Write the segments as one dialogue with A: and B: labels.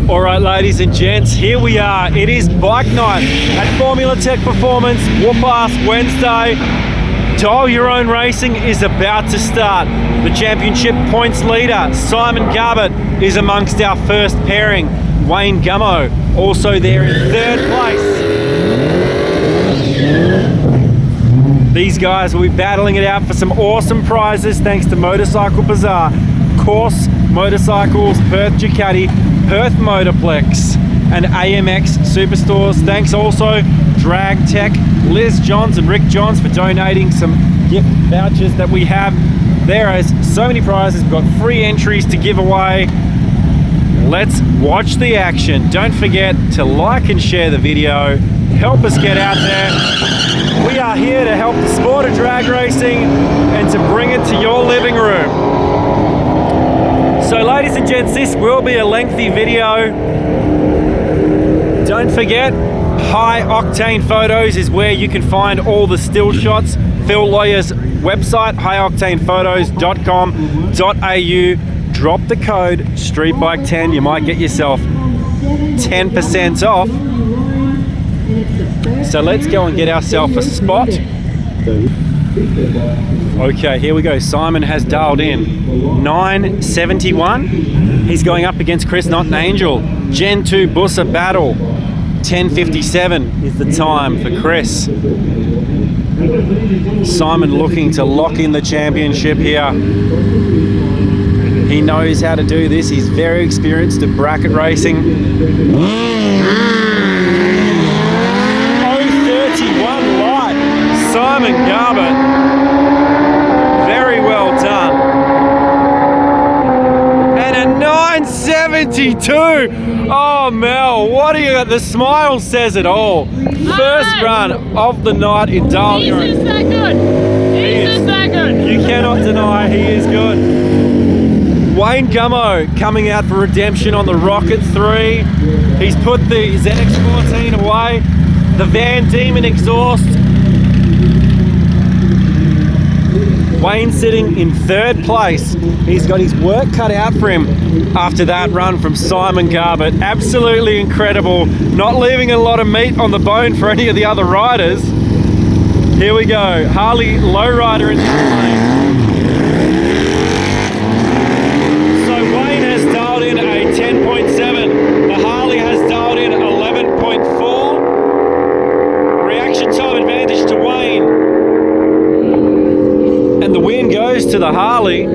A: All right, ladies and gents, here we are. It is bike night at Formula Tech Performance, WhoopAss Wednesday. Dial Your Own Racing is about to start. The championship points leader, Simon Garbutt, is amongst our first pairing. Wayne Gummo, also there in third place. These guys will be battling it out for some awesome prizes thanks to Motorcycle Bazaar, Course Motorcycles, Perth Ducati, Perth Motorplex, and AMX Superstores. Thanks also Drag Tech, Liz Johns and Rick Johns for donating some gift vouchers that we have. There is so many prizes. We've got free entries to give away. Let's watch the action. Don't forget to like and share the video. Help us get out there. We are here to help the sport of drag racing and to bring it to your living room. So ladies and gents, this will be a lengthy video. Don't forget, High Octane Photos is where you can find all the still shots. Phil Lawyer's website, highoctanephotos.com.au. Drop the code STREETBIKE10. You might get yourself 10% off. So let's go and get ourselves a spot. Okay, here we go. Simon has dialed in 971. He's going up against Chris Not an Angel. Gen 2 Bussa battle. 10:57 is the time for Chris. Simon looking to lock in the championship here. He knows how to do this. He's very experienced at bracket racing. 031 light. Simon Garbutt. Very well done. And a 972. Oh, Mel, what do you got? The smile says it all. First run of the night in Darwin.
B: He's just that good. He's just that good.
A: You cannot deny he is good. Wayne Gummo coming out for redemption on the Rocket 3. He's put the ZX14 away. The Van Diemen exhaust. Wayne sitting in third place. He's got his work cut out for him after that run from Simon Garbutt. Absolutely incredible. Not leaving a lot of meat on the bone for any of the other riders. Here we go. Harley lowrider in the lane. So Wayne has dialed in a 10.7. The Harley has dialed in 11.4. Reaction time advantage to Wayne. And the win goes to the Harley.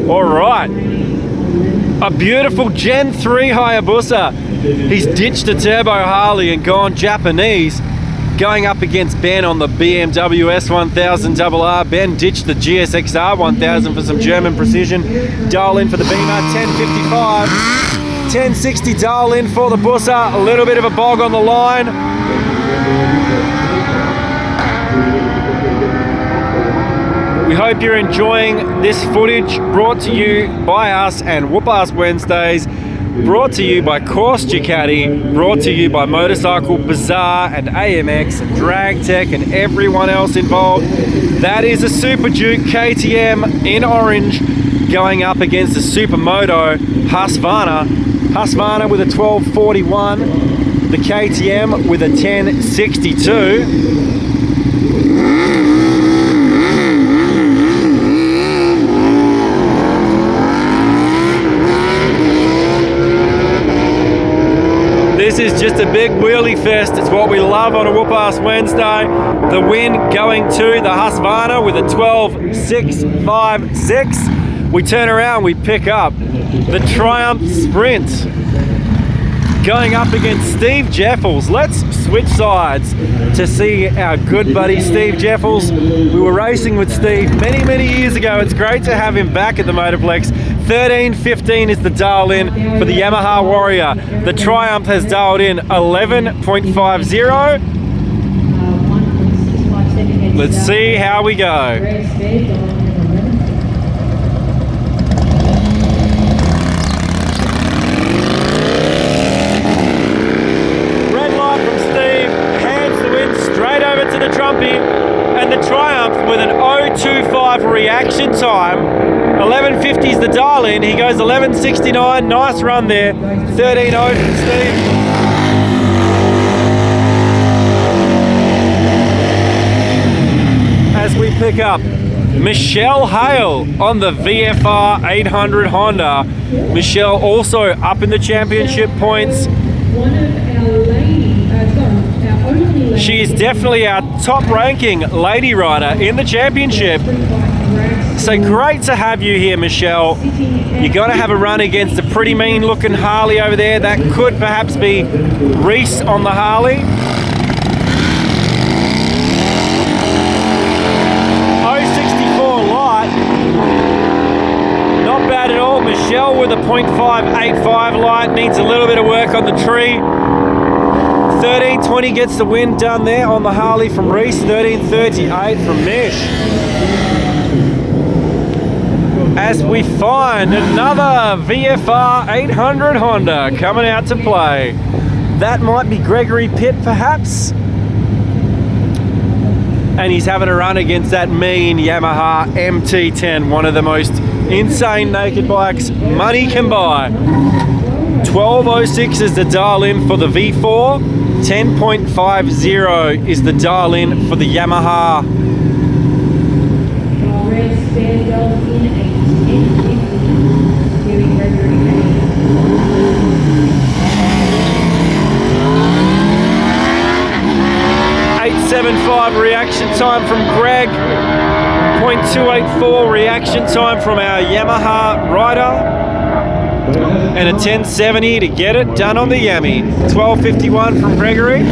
A: All right. A beautiful Gen 3 Hayabusa. He's ditched a turbo Harley and gone Japanese. Going up against Ben on the BMW S1000RR. Ben ditched the GSXR 1000 for some German precision. Dial in for the Beamer, 1055. 1060 dial in for the Bussa. A little bit of a bog on the line. We hope you're enjoying this footage brought to you by us and WhoopAss Wednesdays, brought to you by Course Ducati, brought to you by Motorcycle Bazaar and AMX and Drag Tech and everyone else involved. That is a Super Duke KTM in orange going up against a Supermoto Husqvarna. Husqvarna with a 1241, the KTM with a 1062. This is just a big wheelie fest. It's what we love on a WhoopAss Wednesday. The win going to the Husqvarna with a 12.656. We turn around, we pick up the Triumph Sprint going up against Steve Jeffels. Let's switch sides to see our good buddy Steve Jeffels. We were racing with Steve many, many years ago. It's great to have him back at the Motorplex. 13.15 is the dial in for the Yamaha Warrior. The Triumph has dialed in 11.50. Let's see how we go. Red light from Steve, hands the win straight over to the Trumpy, and the Triumph with an 0.25 reaction time, 11.50 1250 is the dial in. He goes 1169. Nice run there. 13.0 from Steve. As we pick up Michelle Hale on the VFR 800 Honda. Michelle also up in the championship points. She is definitely our top ranking lady rider in the championship. So great to have you here, Michelle. You're going to have a run against a pretty mean looking Harley over there. That could perhaps be Reese on the Harley. 064 light. Not bad at all. Michelle with a 0.585 light. Needs a little bit of work on the tree. 1320 gets the win done there on the Harley from Reese. 1338 from Mish. As we find another VFR 800 Honda coming out to play. That might be Gregory Pitt perhaps. And he's having a run against that mean Yamaha MT10, one of the most insane naked bikes money can buy. 1206 is the dial in for the V4. 10.50 is the dial in for the Yamaha. 875 reaction time from Greg. 0.284 reaction time from our Yamaha rider. And a 1070 to get it done on the Yami. 1251 from Gregory.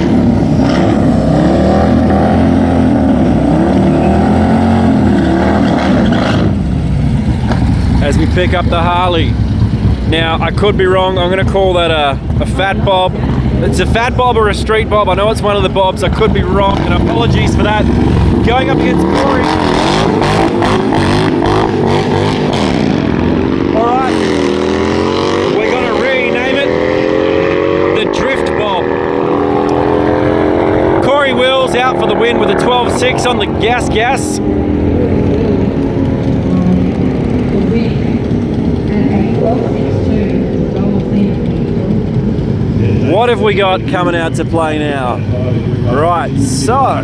A: As we pick up the Harley. Now, I could be wrong. I'm going to call that a fat bob. It's a fat bob or a street bob. I know it's one of the bobs. I could be wrong, and apologies for that. Going up against Corey. All right. We're going to rename it the Drift Bob. Corey Wills out for the win with a 12.6 on the gas. What have we got coming out to play now? Right, so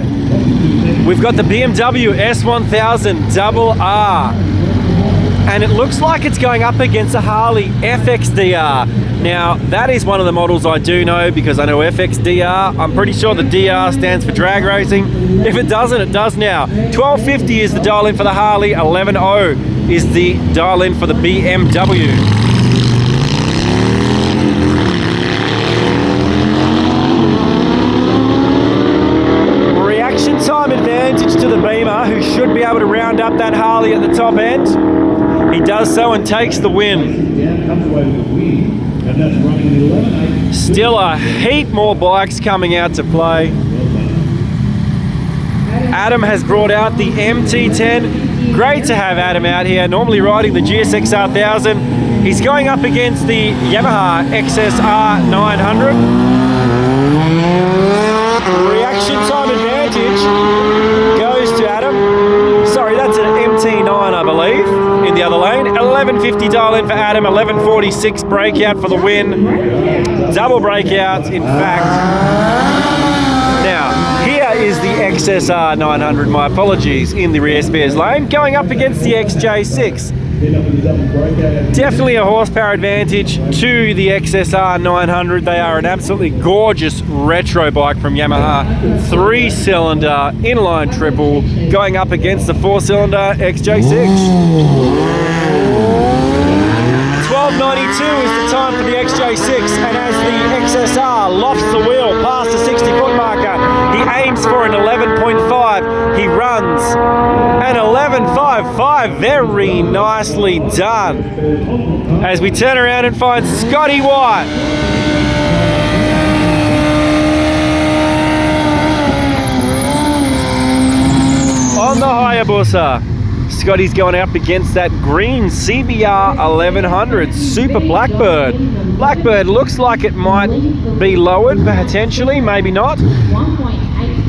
A: we've got the BMW S1000 RR, and it looks like it's going up against a Harley FXDR. Now, that is one of the models I do know because I know FXDR. I'm pretty sure the DR stands for drag racing. If it doesn't, it does now. 1250 is the dial in for the Harley. 11.0 is the dial in for the BMW. Time advantage to the Beamer, who should be able to round up that Harley at the top end. He does so and takes the win. Still a heap more bikes coming out to play. Adam has brought out the MT10. Great to have Adam out here, normally riding the GSXR 1000. He's going up against the Yamaha XSR 900. Reaction time advantage goes to Adam. Sorry, that's an MT9, I believe, in the other lane. 1150 dial in for Adam, 1146 breakout for the win. Double breakout, in fact. Now, here is the XSR 900, my apologies, in the rear spares lane, going up against the XJ6. Definitely a horsepower advantage to the XSR 900. They are an absolutely gorgeous retro bike from Yamaha. 3-cylinder inline triple going up against the 4-cylinder XJ6. 12.92 is the time for the XJ6, and as the XSR lofts the wheel past the 60-foot marker, he aims for an 11.5. He runs an 11.55. Very nicely done. As we turn around and find Scotty White. On the Hayabusa. Scotty's going up against that green CBR 1100 Super Blackbird. Blackbird looks like it might be lowered, potentially, maybe not.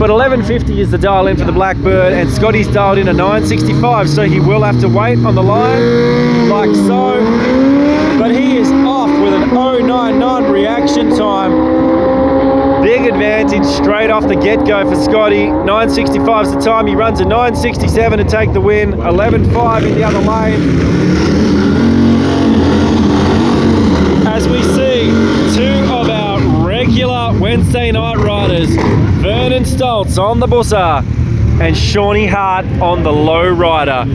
A: But 11.50 is the dial in for the Blackbird, and Scotty's dialed in a 9.65, so he will have to wait on the line, like so. But he is off with an 0.99 reaction time. Big advantage straight off the get-go for Scotty. 9.65 is the time. He runs a 9.67 to take the win. 11.5 in the other lane. As we see two of our regular Wednesday night riders, Vernon Stoltz on the busser and Shawnee Hart on the low rider.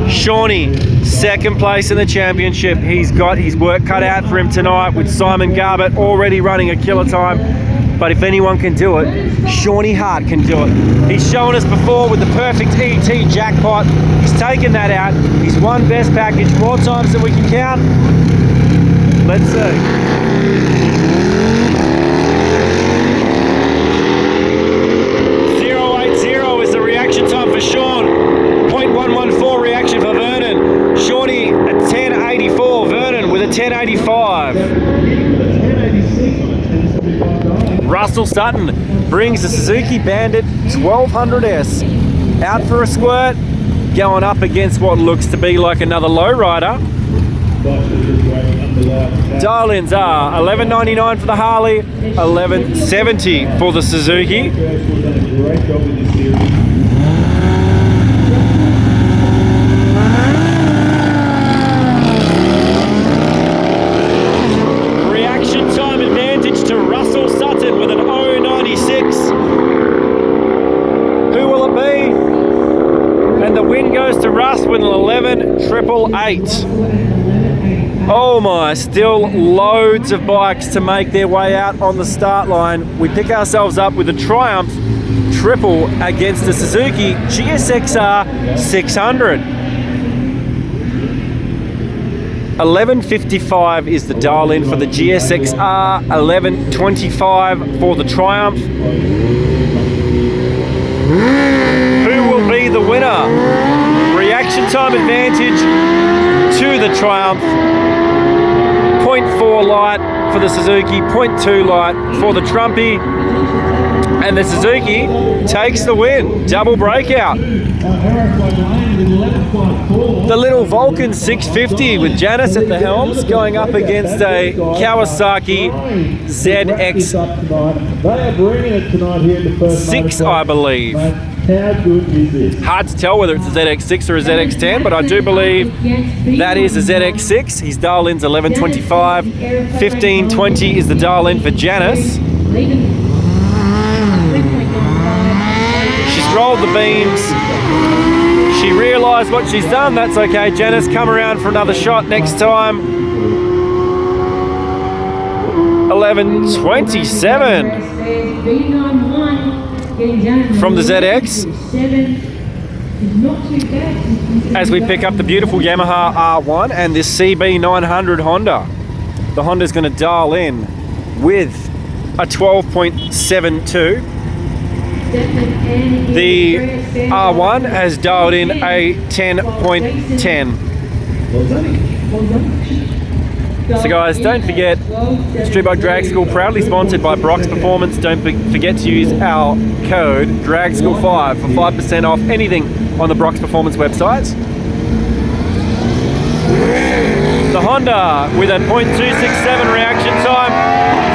A: Shawnee, second place in the championship. He's got his work cut out for him tonight with Simon Garbutt already running a killer time. But if anyone can do it, Shawnee Hart can do it. He's shown us before with the perfect ET jackpot. He's taken that out. He's won best package more times than we can count. Let's see. 0.80 is the reaction time for Sean. 0.114 reaction for Vernon. Shawnee at 10.84. Vernon with a 10.85. Russell Sutton brings the Suzuki Bandit 1200S out for a squirt, going up against what looks to be like another lowrider. Dial-ins are 11.99 for the Harley, 11.70 for the Suzuki. Reaction time advantage to Russell Sutton with an 0.96. Who will it be? And the win goes to Russ with an 11.888. Oh my, still loads of bikes to make their way out on the start line. We pick ourselves up with a Triumph triple against the Suzuki GSXR 600. 11.55 is the dial in for the GSXR, 11.25 for the Triumph. Who will be the winner? Reaction time advantage to the Triumph. 0.4 light for the Suzuki, 0.2 light for the Trumpy, and the Suzuki takes the win. Double breakout. The little Vulcan 650 with Janice at the helms going up against a Kawasaki ZX6, I believe.
C: How good is this?
A: Hard to tell whether it's a ZX6 or a ZX10, but I do believe that is a ZX6. His dial-in's 11.25. 15.20 is the dial-in for Janice. She's rolled the beams. She realised what she's done. That's okay. Janice, come around for another shot next time. 11.27 from the ZX. As we pick up the beautiful Yamaha R1 and this CB900 Honda. The Honda's going to dial in with a 12.72. The R1 has dialed in a 10.10. So guys, don't forget, Street Bike Drag School proudly sponsored by Brock's Performance. Don't forget to use our code DRAGSCHOOL5 for 5% off anything on the Brock's Performance website. The Honda with a 0.267 reaction time.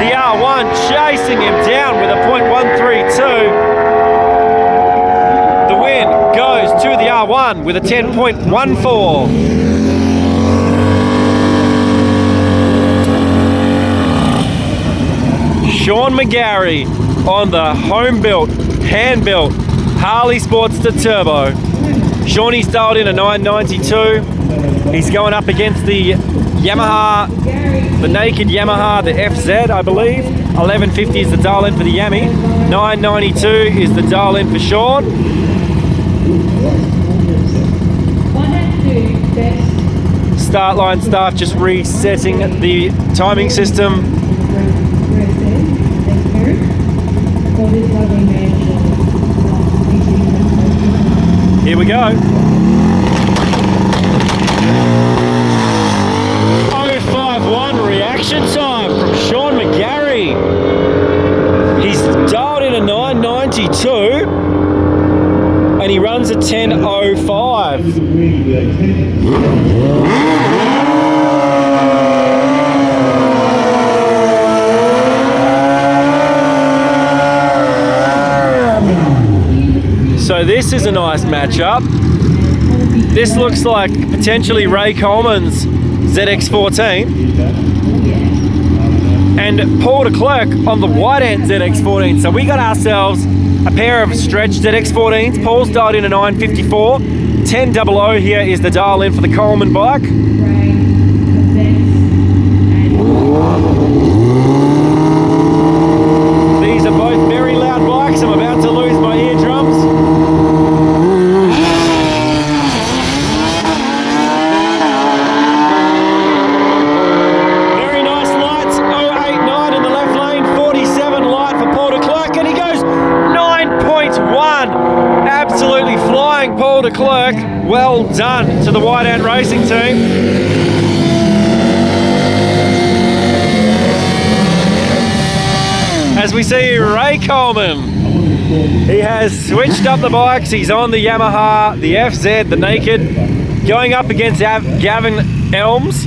A: The R1 chasing him down with a 0.132. The win goes to the R1 with a 10.14. Sean McGarry on the home-built, hand-built Harley Sportster Turbo. Shawnee's dialed in a 992. He's going up against the Yamaha, the naked Yamaha, the FZ, I believe. 1150 is the dial-in for the Yami. 992 is the dial-in for Sean. Start line staff just resetting the timing system. Here we go. 0.51 reaction time from Sean McGarry. He He's dialed in a 992 and he runs a 10.05. So this is a nice matchup. This looks like potentially Ray Coleman's ZX14 and Paul de Klerk on the white end ZX14. So we got ourselves a pair of stretch ZX14s. Paul's dialed in a 954. 1000 here is the dial in for the Coleman bike. These are both very loud bikes. I'm about to lose my eardrums. Very nice lights. 089 in the left lane. 47 light for Paul de Klerk, and he goes 9.1. Absolutely flying, Paul de Klerk. Well done to the White Ant Racing team. As we see Ray Coleman, he has switched up the bikes. He's on the Yamaha, the FZ, the Naked, going up against Gavin Elms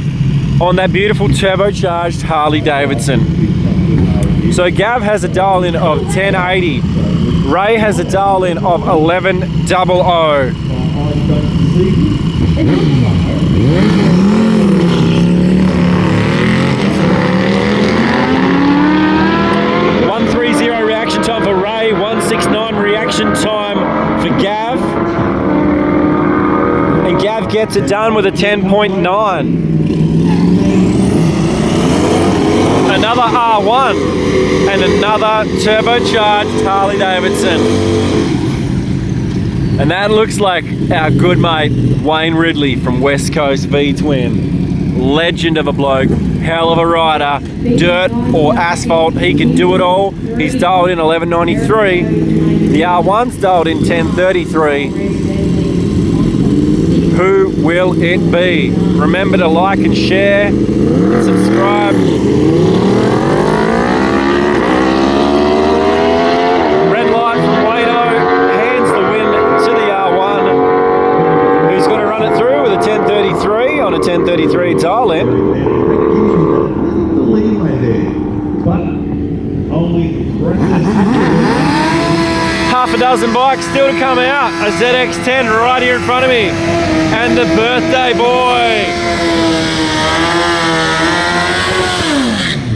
A: on that beautiful turbocharged Harley Davidson. So Gav has a dial in of 1080. Ray has a dial in of 1100. 130 reaction time for Ray, 169 reaction time for Gav. And Gav gets it done with a 10.9. Another R1 and another turbocharged Harley Davidson. And that looks like our good mate Wayne Ridley from West Coast V-Twin. Legend of a bloke, hell of a rider, dirt or asphalt, he can do it all. He's dialed in 1193. The R1's dialed in 1033. Who will it be? Remember to like and share, subscribe. Red light from Wayno hands the win to the R1. Who's going to run it through with a 1033 on a 1033 dial in.
C: The leeway there, but only
A: Half a dozen bikes still to come out. A ZX10 right here in front of me. And the birthday boy,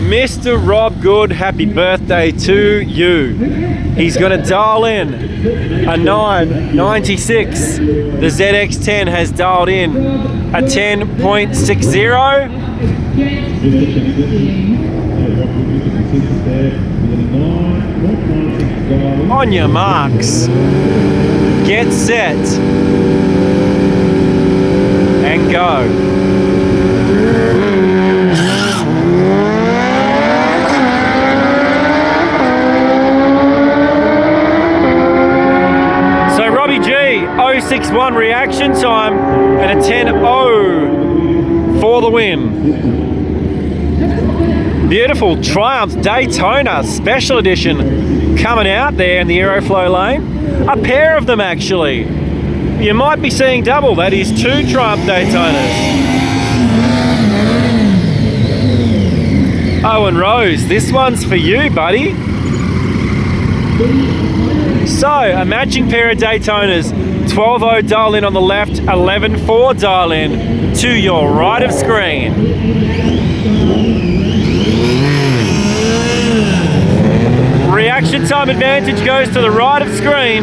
A: Mr. Rob Good, happy birthday to you. He's going to dial in a 996. The ZX10 has dialed in a 10.60. On your marks, get set, and go. So Robbie G, 061 reaction time and a 10.0 for the win. Beautiful Triumph Daytona Special Edition coming out there in the Aeroflow lane. A pair of them actually. You might be seeing double. That is 2 Triumph Daytonas. Owen Rose, this one's for you, buddy. So, a matching pair of Daytonas. 12.0 dial in on the left, 11.4 dial in to your right of screen. Reaction time advantage goes to the right of screen.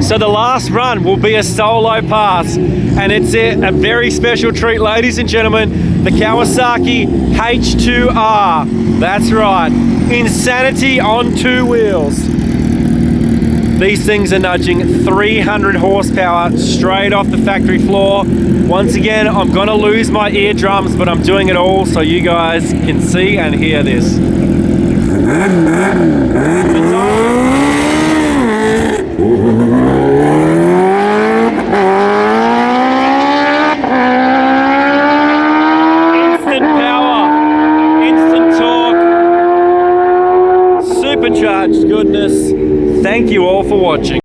A: So the last run will be a solo pass, and it's a very special treat, ladies and gentlemen. The Kawasaki H2R. That's right, insanity on 2 wheels. These things are nudging 300 horsepower straight off the factory floor. Once again, I'm gonna lose my eardrums, but I'm doing it all so you guys can see and hear this. goodness. Thank you all for watching.